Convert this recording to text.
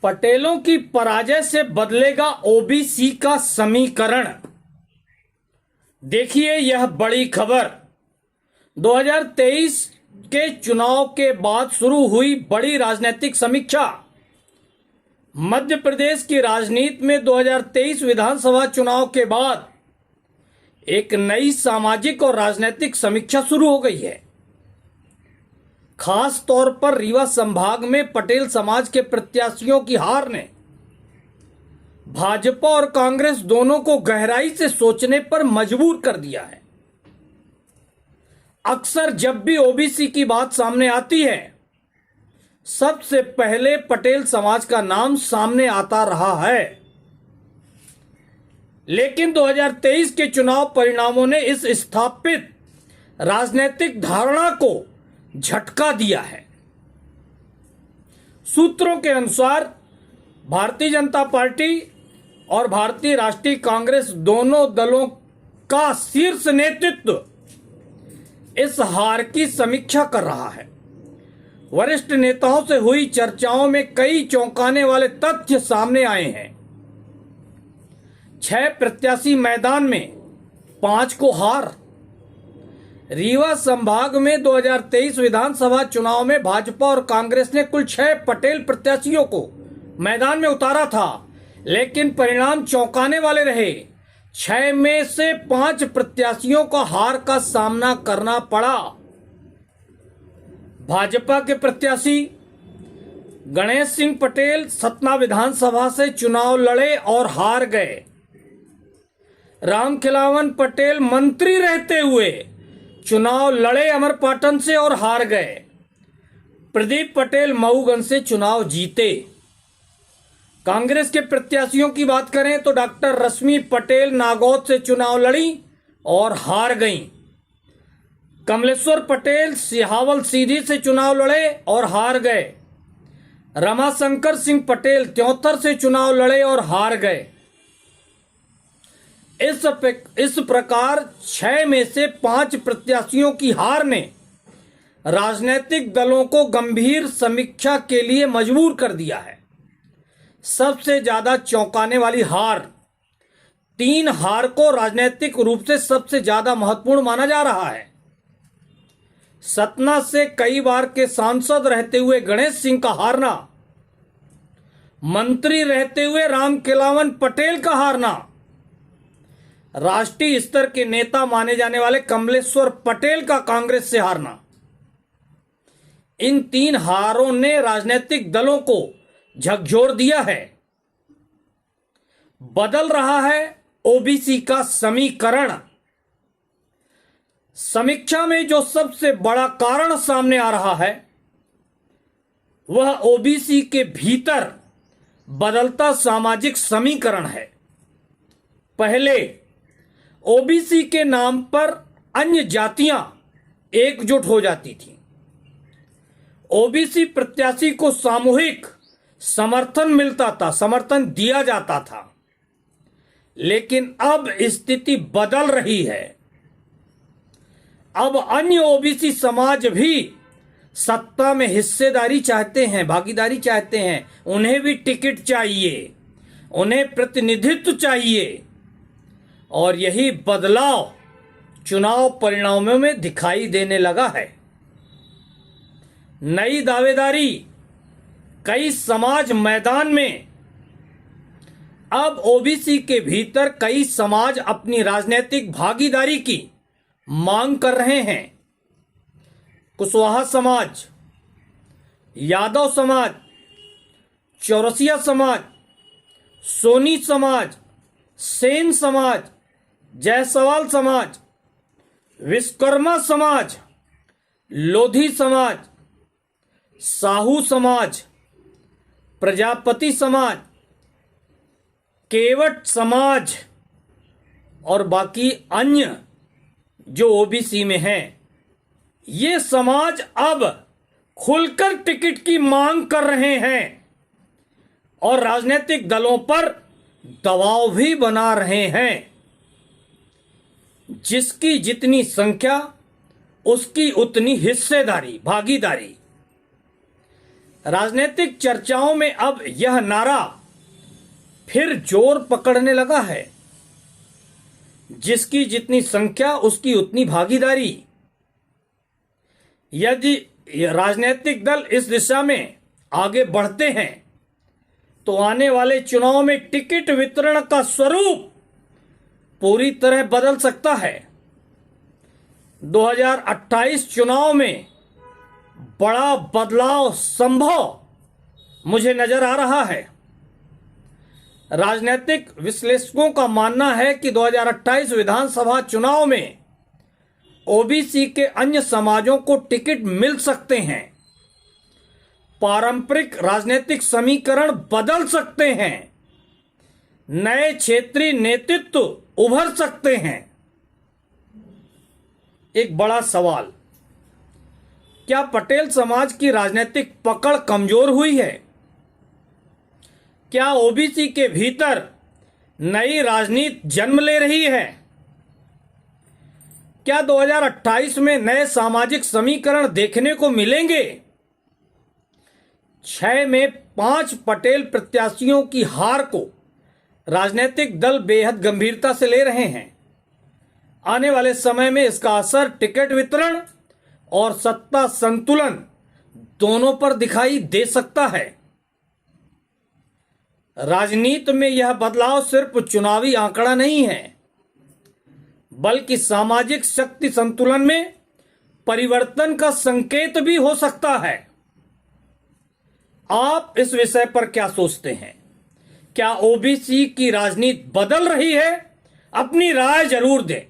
पटेलों की पराजय से बदलेगा ओबीसी का समीकरण। देखिए यह बड़ी खबर। 2023 के चुनाव के बाद शुरू हुई बड़ी राजनीतिक समीक्षा। मध्य प्रदेश की राजनीति में 2023 विधानसभा चुनाव के बाद एक नई सामाजिक और राजनीतिक समीक्षा शुरू हो गई है। खास तौर पर रीवा संभाग में पटेल समाज के प्रत्याशियों की हार ने भाजपा और कांग्रेस दोनों को गहराई से सोचने पर मजबूर कर दिया है। अक्सर जब भी ओबीसी की बात सामने आती है, सबसे पहले पटेल समाज का नाम सामने आता रहा है। लेकिन 2023 के चुनाव परिणामों ने इस स्थापित राजनीतिक धारणा को झटका दिया है। सूत्रों के अनुसार भारतीय जनता पार्टी और भारतीय राष्ट्रीय कांग्रेस दोनों दलों का शीर्ष नेतृत्व इस हार की समीक्षा कर रहा है। वरिष्ठ नेताओं से हुई चर्चाओं में कई चौंकाने वाले तथ्य सामने आए हैं। 6 प्रत्याशी मैदान में, 5 को हार। रीवा संभाग में 2023 विधानसभा चुनाव में भाजपा और कांग्रेस ने कुल 6 पटेल प्रत्याशियों को मैदान में उतारा था, लेकिन परिणाम चौंकाने वाले रहे। 6 में से 5 प्रत्याशियों को हार का सामना करना पड़ा। भाजपा के प्रत्याशी गणेश सिंह पटेल सतना विधानसभा से चुनाव लड़े और हार गए। रामखिलावन पटेल मंत्री रहते हुए चुनाव लड़े अमरपाटन से और हार गए। प्रदीप पटेल मऊगंज से चुनाव जीते। कांग्रेस के प्रत्याशियों की बात करें तो डॉक्टर रश्मि पटेल नागौद से चुनाव लड़ी और हार गईं। कमलेश्वर पटेल सिहावल सीधी से चुनाव लड़े और हार गए। रमाशंकर सिंह पटेल त्योंतर से चुनाव लड़े और हार गए। इस प्रकार 6 में से 5 प्रत्याशियों की हार ने राजनीतिक दलों को गंभीर समीक्षा के लिए मजबूर कर दिया है। सबसे ज्यादा चौंकाने वाली हार, 3 हार को राजनीतिक रूप से सबसे ज्यादा महत्वपूर्ण माना जा रहा है। सतना से कई बार के सांसद रहते हुए गणेश सिंह का हारना, मंत्री रहते हुए रामखिलावन पटेल का हारना, राष्ट्रीय स्तर के नेता माने जाने वाले कमलेश्वर पटेल का कांग्रेस से हारना, इन 3 हारों ने राजनीतिक दलों को झकझोर दिया है। बदल रहा है ओबीसी का समीकरण। समीक्षा में जो सबसे बड़ा कारण सामने आ रहा है, वह ओबीसी के भीतर बदलता सामाजिक समीकरण है। पहले ओबीसी के नाम पर अन्य जातियां एकजुट हो जाती थीं। ओबीसी प्रत्याशी को सामूहिक समर्थन मिलता था, समर्थन दिया जाता था। लेकिन अब स्थिति बदल रही है। अब अन्य ओबीसी समाज भी सत्ता में हिस्सेदारी चाहते हैं, भागीदारी चाहते हैं। उन्हें भी टिकट चाहिए, उन्हें प्रतिनिधित्व चाहिए। और यही बदलाव चुनाव परिणामों में दिखाई देने लगा है। नई दावेदारी, कई समाज मैदान में। अब ओबीसी के भीतर कई समाज अपनी राजनीतिक भागीदारी की मांग कर रहे हैं। कुशवाहा समाज, यादव समाज, चौरसिया समाज, सोनी समाज, सेन समाज, जायसवाल समाज, विश्वकर्मा समाज, लोधी समाज, साहू समाज, प्रजापति समाज, केवट समाज और बाकी अन्य जो ओबीसी में हैं, ये समाज अब खुलकर टिकट की मांग कर रहे हैं और राजनीतिक दलों पर दबाव भी बना रहे हैं। जिसकी जितनी संख्या, उसकी उतनी हिस्सेदारी, भागीदारी। राजनीतिक चर्चाओं में अब यह नारा फिर जोर पकड़ने लगा है, जिसकी जितनी संख्या उसकी उतनी भागीदारी। यदि राजनीतिक दल इस दिशा में आगे बढ़ते हैं तो आने वाले चुनाव में टिकट वितरण का स्वरूप पूरी तरह बदल सकता है। 2028 चुनाव में बड़ा बदलाव संभव मुझे नजर आ रहा है। राजनीतिक विश्लेषकों का मानना है कि 2028 विधानसभा चुनाव में ओबीसी के अन्य समाजों को टिकट मिल सकते हैं। पारंपरिक राजनीतिक समीकरण बदल सकते हैं। नए क्षेत्रीय नेतृत्व उभर सकते हैं। एक बड़ा सवाल, क्या पटेल समाज की राजनीतिक पकड़ कमजोर हुई है? क्या ओबीसी के भीतर नई राजनीति जन्म ले रही है? क्या 2028 में नए सामाजिक समीकरण देखने को मिलेंगे? 6 में 5 पटेल प्रत्याशियों की हार को राजनीतिक दल बेहद गंभीरता से ले रहे हैं। आने वाले समय में इसका असर टिकट वितरण और सत्ता संतुलन दोनों पर दिखाई दे सकता है। राजनीति में यह बदलाव सिर्फ चुनावी आंकड़ा नहीं है, बल्कि सामाजिक शक्ति संतुलन में परिवर्तन का संकेत भी हो सकता है। आप इस विषय पर क्या सोचते हैं? क्या ओबीसी की राजनीति बदल रही है? अपनी राय जरूर दें।